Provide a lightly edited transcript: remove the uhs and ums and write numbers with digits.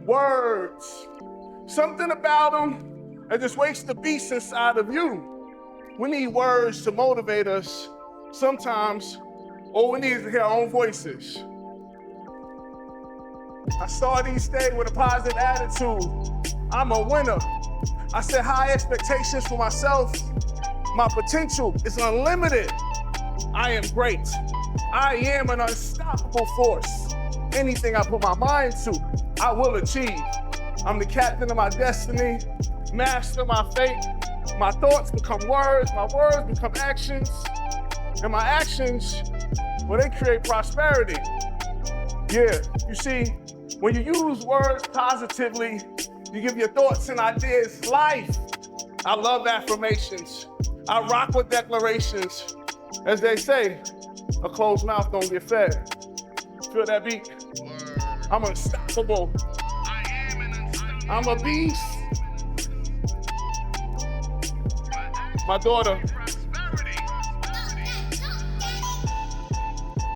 words. Something about them that just wakes the beast inside of you. We need words to motivate us sometimes. All we need is to hear our own voices. I start each day with a positive attitude. I'm a winner. I set high expectations for myself. My potential is unlimited. I am great. I am an unstoppable force. Anything I put my mind to, I will achieve. I'm the captain of my destiny, master of my fate. My thoughts become words, my words become actions, and my actions, well, they create prosperity. Yeah, you see, when you use words positively, you give your thoughts and ideas life. I love affirmations. I rock with declarations. As they say, a closed mouth don't get fed. Feel that beat? I'm unstoppable. I'm a beast. My daughter,